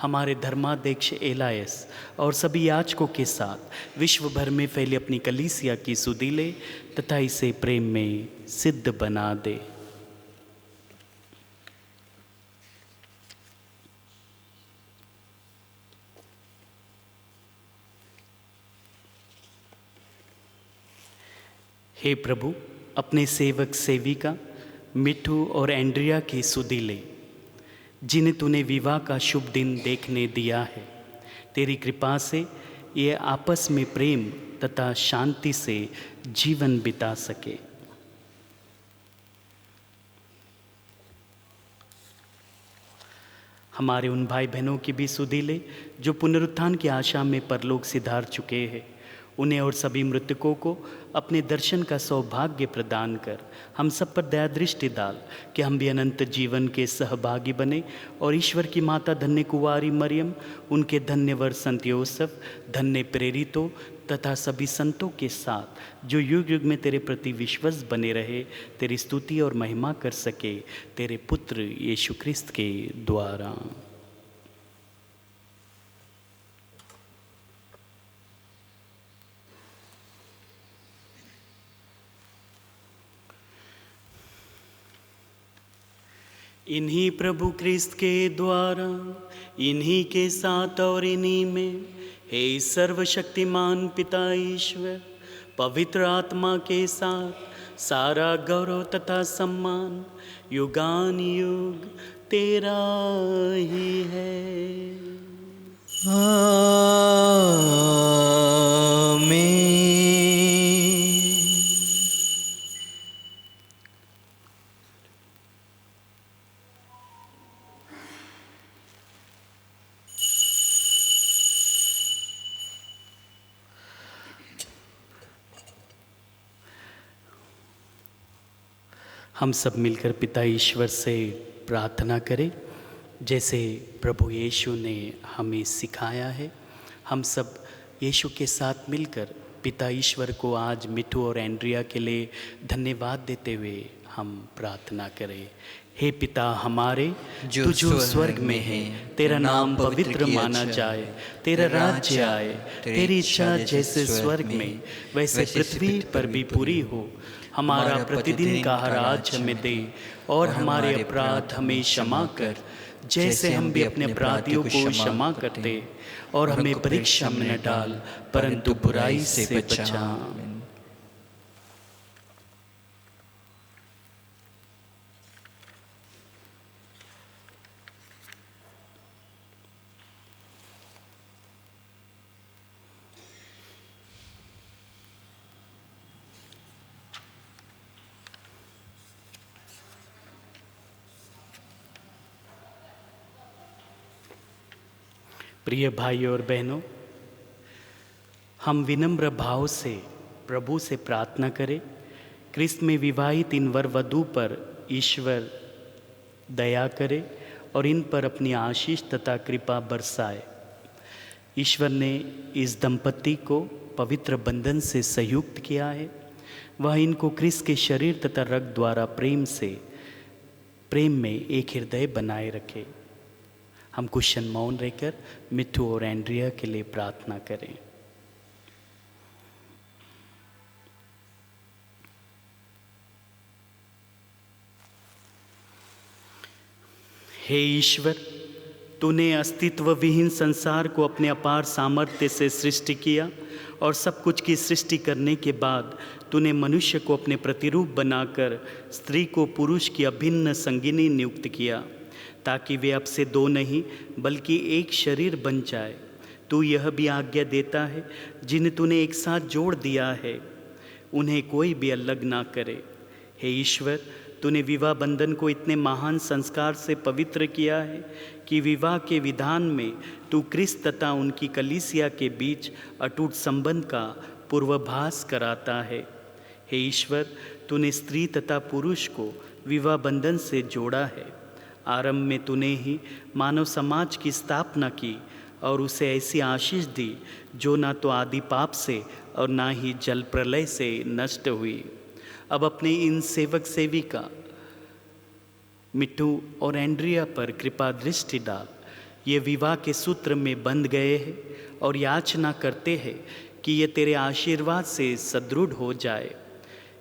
हमारे धर्माध्यक्ष एलायस और सभी याजकों के साथ विश्व भर में फैली अपनी कलीसिया की सुधि ले तथा इसे प्रेम में सिद्ध बना दे। हे प्रभु, अपने सेवक सेविका मिठू और एंड्रिया की सुधि ले, जिन्हें तूने विवाह का शुभ दिन देखने दिया है। तेरी कृपा से ये आपस में प्रेम तथा शांति से जीवन बिता सके। हमारे उन भाई बहनों की भी सुधि ले जो पुनरुत्थान की आशा में परलोक सिधार चुके हैं। उन्हें और सभी मृतकों को अपने दर्शन का सौभाग्य प्रदान कर हम सब पर दया दृष्टि डाल कि हम भी अनंत जीवन के सहभागी बने और ईश्वर की माता धन्य कुंवारी मरियम, उनके धन्यवर संत योसेफ, धन्य प्रेरितों तथा सभी संतों के साथ जो युग युग में तेरे प्रति विश्वास बने रहे, तेरी स्तुति और महिमा कर सके, तेरे पुत्र यीशु ख्रिस्त के द्वारा। इन्हीं प्रभु ख्रिस्त के द्वारा, इन्हीं के साथ और इन्हीं में, हे सर्वशक्तिमान पिता ईश्वर, पवित्र आत्मा के साथ सारा गौरव तथा सम्मान युगान युग तेरा ही है। आमीन। हम सब मिलकर पिता ईश्वर से प्रार्थना करें जैसे प्रभु यीशु ने हमें सिखाया है। हम सब यीशु के साथ मिलकर पिता ईश्वर को आज मिठू और एंड्रिया के लिए धन्यवाद देते हुए हम प्रार्थना करें। हे पिता हमारे जो स्वर्ग में है, तेरा नाम पवित्र माना जाए, तेरा राज्य आए, तेरी इच्छा जैसे स्वर्ग में वैसे पृथ्वी पर भी पूरी हो। हमारा प्रतिदिन का आहार आज हमें दे और हमारे अपराध हमें क्षमा कर जैसे हम भी अपने अपराधियों को क्षमा करते, और हमें परीक्षा में न डाल परंतु बुराई से बचा। प्रिय भाइयों और बहनों, हम विनम्र भाव से प्रभु से प्रार्थना करें, क्रिस्त में विवाहित इन वर वधू पर ईश्वर दया करे और इन पर अपनी आशीष तथा कृपा बरसाए। ईश्वर ने इस दंपति को पवित्र बंधन से संयुक्त किया है। वह इनको क्रिस्त के शरीर तथा रक्त द्वारा प्रेम में एक हृदय बनाए रखे। हम कुछ क्षण मौन रहकर मिठू और एंड्रिया के लिए प्रार्थना करें। हे ईश्वर, तूने अस्तित्व विहीन संसार को अपने अपार सामर्थ्य से सृष्टि किया और सब कुछ की सृष्टि करने के बाद तूने मनुष्य को अपने प्रतिरूप बनाकर स्त्री को पुरुष की अभिन्न संगिनी नियुक्त किया, ताकि वे अब से दो नहीं बल्कि एक शरीर बन जाए। तू यह भी आज्ञा देता है, जिन्हें तूने एक साथ जोड़ दिया है उन्हें कोई भी अलग ना करे। हे ईश्वर, तूने विवाह बंधन को इतने महान संस्कार से पवित्र किया है कि विवाह के विधान में तू क्रिस्त तथा उनकी कलीसिया के बीच अटूट संबंध का पूर्वाभास कराता है। हे ईश्वर, तूने स्त्री तथा पुरुष को विवाह बंधन से जोड़ा है। आरंभ में तूने ही मानव समाज की स्थापना की और उसे ऐसी आशीष दी जो ना तो आदि पाप से और ना ही जल प्रलय से नष्ट हुई। अब अपने इन सेवक सेविका मिट्टू और एंड्रिया पर कृपा दृष्टि डाल। ये विवाह के सूत्र में बंध गए हैं और याचना करते हैं कि ये तेरे आशीर्वाद से सदृढ़ हो जाए।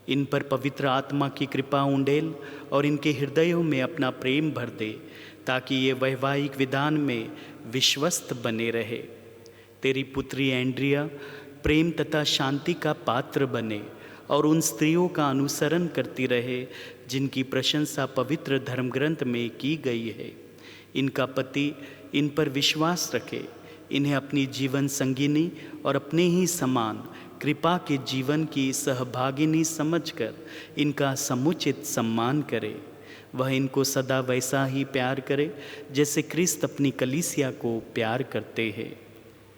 इन पर पवित्र आत्मा की कृपा उंडेल और इनके हृदयों में अपना प्रेम भर दे, ताकि ये वैवाहिक विधान में विश्वस्त बने रहे। तेरी पुत्री एंड्रिया प्रेम तथा शांति का पात्र बने और उन स्त्रियों का अनुसरण करती रहे जिनकी प्रशंसा पवित्र धर्म ग्रंथ में की गई है। इनका पति इन पर विश्वास रखे, इन्हें अपनी जीवन संगिनी और अपने ही समान कृपा के जीवन की सहभागिनी समझकर इनका समुचित सम्मान करे। वह इनको सदा वैसा ही प्यार करे जैसे क्रिस्त अपनी कलीसिया को प्यार करते हैं।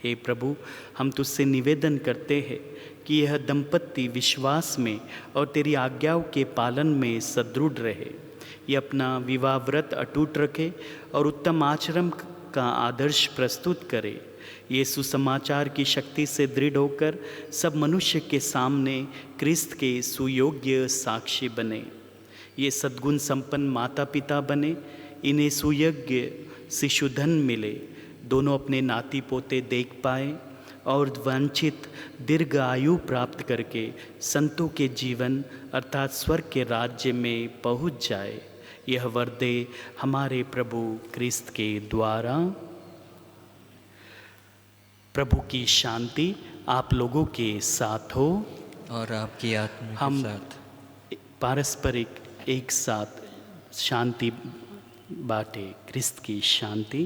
हे प्रभु, हम तुझसे निवेदन करते हैं कि यह दंपत्ति विश्वास में और तेरी आज्ञाओं के पालन में सदृढ़ रहे। ये अपना विवाह व्रत अटूट रखे और उत्तम आचरण का आदर्श प्रस्तुत करे। ये सुसमाचार की शक्ति से दृढ़ होकर सब मनुष्य के सामने क्रिस्त के सुयोग्य साक्षी बने। ये सद्गुण संपन्न माता पिता बने, इन्हें सुयोग्य शिशुधन मिले, दोनों अपने नाती पोते देख पाए और वंचित दीर्घ आयु प्राप्त करके संतों के जीवन अर्थात स्वर्ग के राज्य में पहुँच जाए। यह वर दे हमारे प्रभु क्रिस्त के द्वारा। प्रभु की शांति आप लोगों के साथ हो और आपकी आत्मा के हम साथ। पारस्परिक एक साथ शांति बांटे। क्रिस्त की शांति।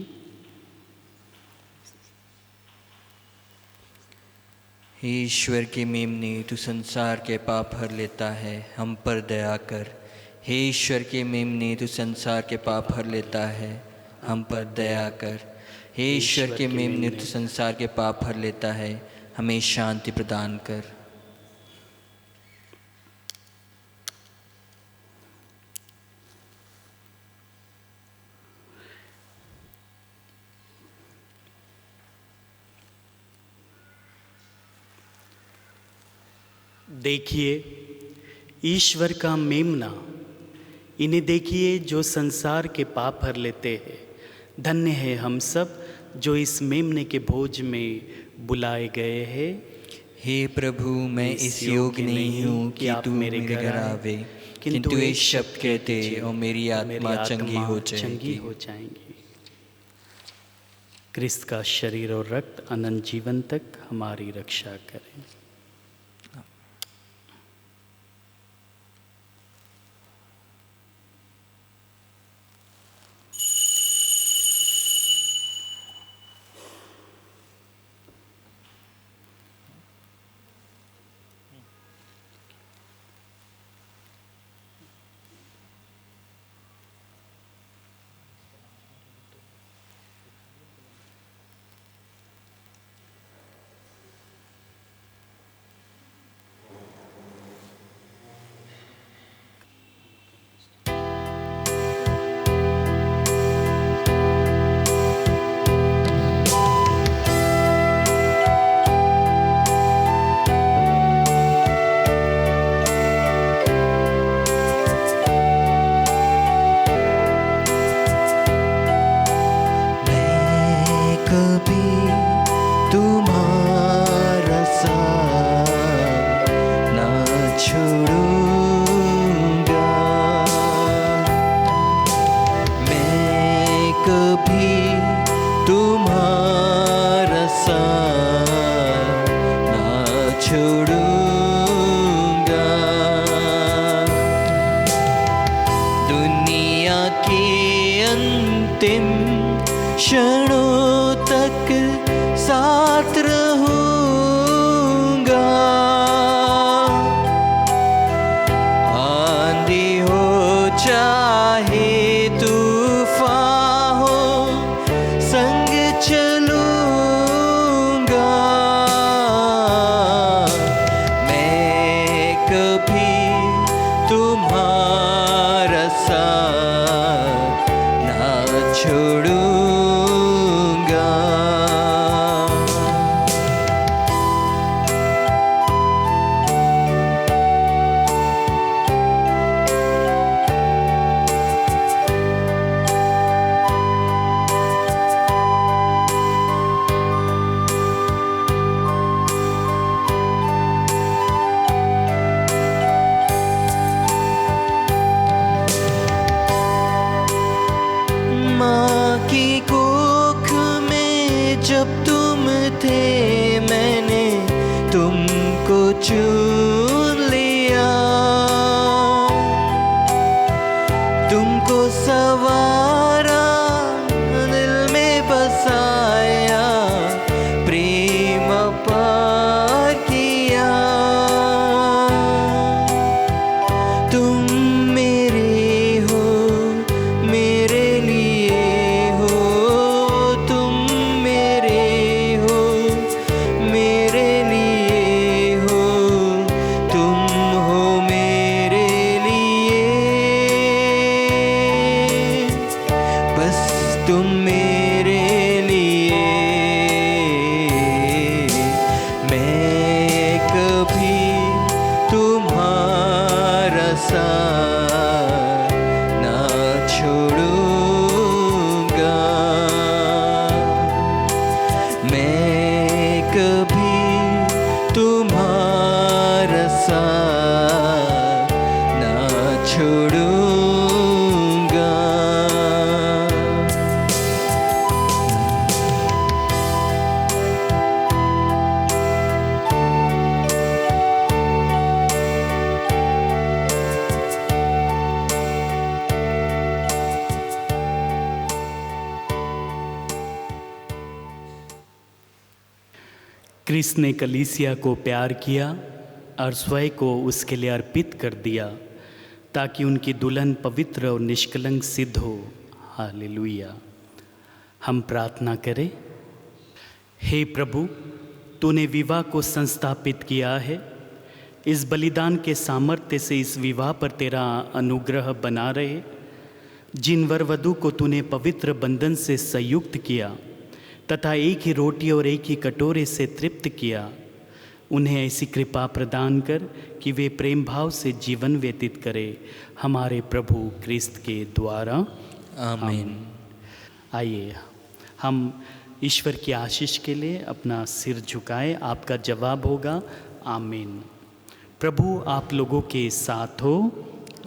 हे ईश्वर के मेमने, तू संसार के पाप हर लेता है, हम पर दया कर। हे ईश्वर के मेमने, तू संसार के पाप हर लेता है, हम पर दया कर। हे ईश्वर के मेमने, तू संसार के पाप हर लेता है, हमें शांति प्रदान कर। देखिए ईश्वर का मेमना, इन्हें देखिए जो संसार के पाप हर लेते हैं। धन्य है हम सब जो इस मेमने के भोज में बुलाए गए हैं। हे प्रभु, मैं इस योग्य नहीं हूँ कि तू मेरे घर आवे, किंतु एक शब्द कहते और मेरी आत्मा चंगी हो जाएगी। क्रिस्त का शरीर और रक्त अनंत जीवन तक हमारी रक्षा करें। अंतिम क्षणों तक साथ रहूंगा। आंधी हो चाहे तूफान हो, संग चलूंगा। मैं कभी तुम्हारा साथ ना छोड़ूंगा। तुम थे, मैंने तुमको चुन लिया। तुमको सवारा, दिल में बसाया, प्रेम पार किया। तुम मेरे हो, मेरे लिए हो, तुम मेरे हो, मेरे लिए हो, तुम हो मेरे लिए, बस तुम मेरे लिए। मैं कभी तुम्हारा साथ ना छोड़ूंगा, मैं कभी तुम्हारा साथ ना छोड़ूंगा। क्रिस्त ने कलीसिया को प्यार किया और स्वयं को उसके लिए अर्पित कर दिया ताकि उनकी दुल्हन पवित्र और निष्कलंक सिद्ध हो। हालेलुया। हम प्रार्थना करें। हे प्रभु, तूने विवाह को संस्थापित किया है। इस बलिदान के सामर्थ्य से इस विवाह पर तेरा अनुग्रह बना रहे। जिन वर वधू को तूने पवित्र बंधन से संयुक्त किया तथा एक ही रोटी और एक ही कटोरे से तृप्त किया, उन्हें ऐसी कृपा प्रदान कर कि वे प्रेम भाव से जीवन व्यतीत करें, हमारे प्रभु क्रिस्त के द्वारा। आमीन। आइए हम ईश्वर की आशीष के लिए अपना सिर झुकाएं। आपका जवाब होगा आमीन। प्रभु आप लोगों के साथ हो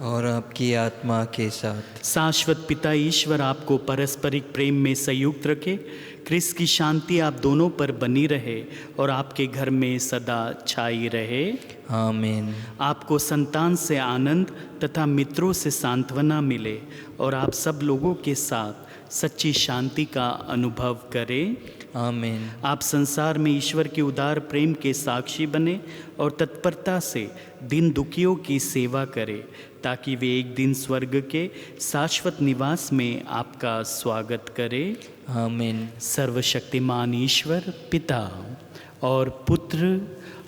और आपकी आत्मा के साथ। शाश्वत पिता ईश्वर आपको पारस्परिक प्रेम में संयुक्त रखे। क्रिस्त की शांति आप दोनों पर बनी रहे और आपके घर में सदा छाई रहे। आमीन। आपको संतान से आनंद तथा मित्रों से सांत्वना मिले और आप सब लोगों के साथ सच्ची शांति का अनुभव करें। आमीन। आप संसार में ईश्वर के उदार प्रेम के साक्षी बने और तत्परता से दिन दुखियों की सेवा करें ताकि वे एक दिन स्वर्ग के शाश्वत निवास में आपका स्वागत करें। आमीन। सर्वशक्तिमान ईश्वर पिता और पुत्र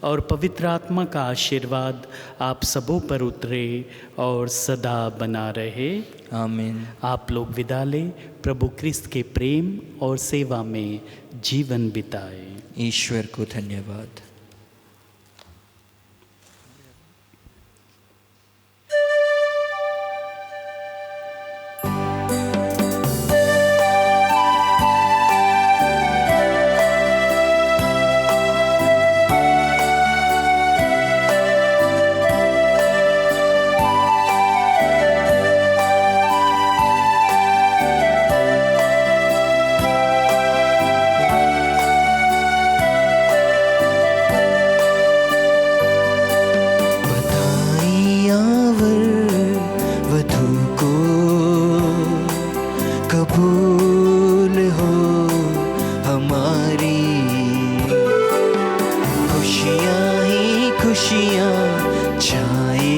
और पवित्र आत्मा का आशीर्वाद आप सबों पर उतरे और सदा बना रहे। आमीन। आप लोग विदा लें। प्रभु क्रिस्त के प्रेम और सेवा में जीवन बिताए। ईश्वर को धन्यवाद। कबूल हो हमारी, खुशियाँ ही खुशियाँ छाए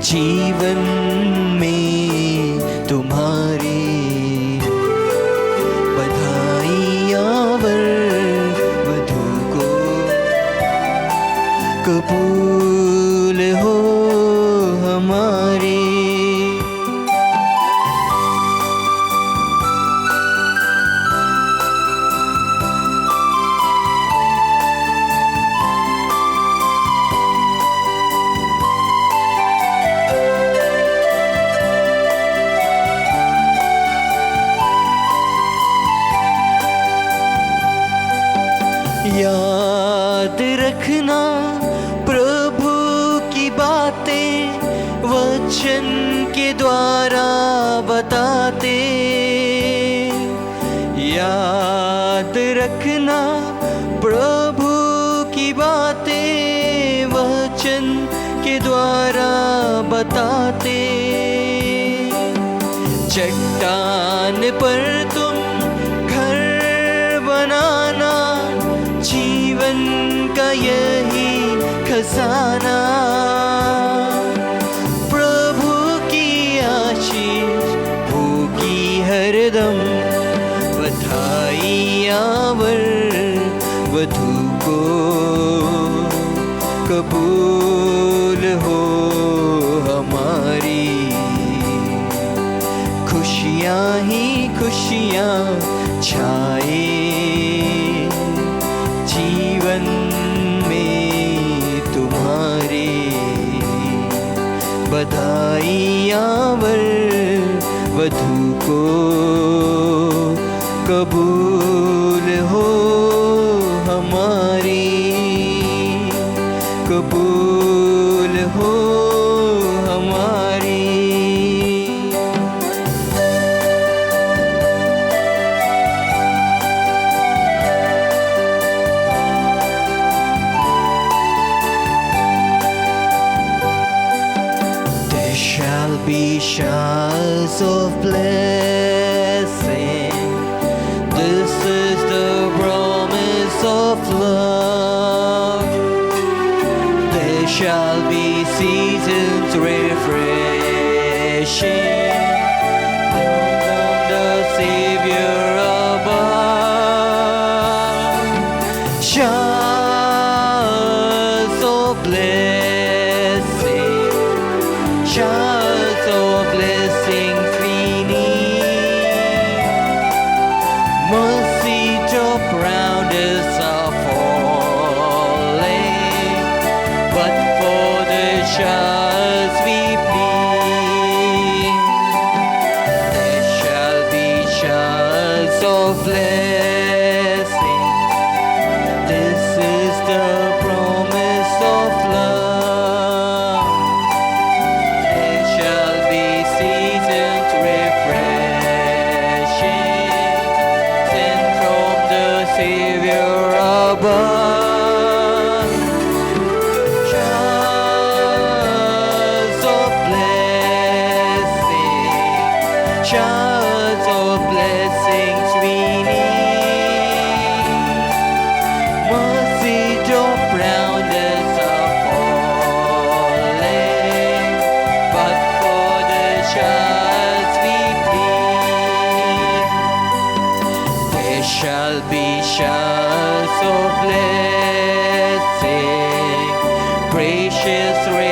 जीवन में तुम्हारी। बधाइयाँ वर वधू को कबूल हो हमारी। याद रखना प्रभु की बातें, वचन के द्वारा बताते। याद याद रखना प्रभु की बातें वचन के द्वारा बताते। चट्टान पर तुम घर बनाना, जीवन का यही खजाना। प्रभु की आशीष होगी हरदम, बधाइयावर वधू को कबूल हो हमारी। खुशियाँ ही खुशियाँ छाए जीवन में तुम्हारे। बधाइयावर वधू को कबूल हो हमारी, कबूल हो हमारी। There shall be showers of blessing. This is the promise of love. There shall be seasons refreshing from the Savior above. Showers of blessing, showers of blessings we need. Mercy drop round us are falling, but for the showers we plead. There shall be showers of blessing. This is the promise of love. There shall be seasons refreshing, sent from the Savior above. Showers of blessing, showers of blessings we need. Mercy drop round us are falling, but for the showers we plead. There shall be showers of blessing, gracious rain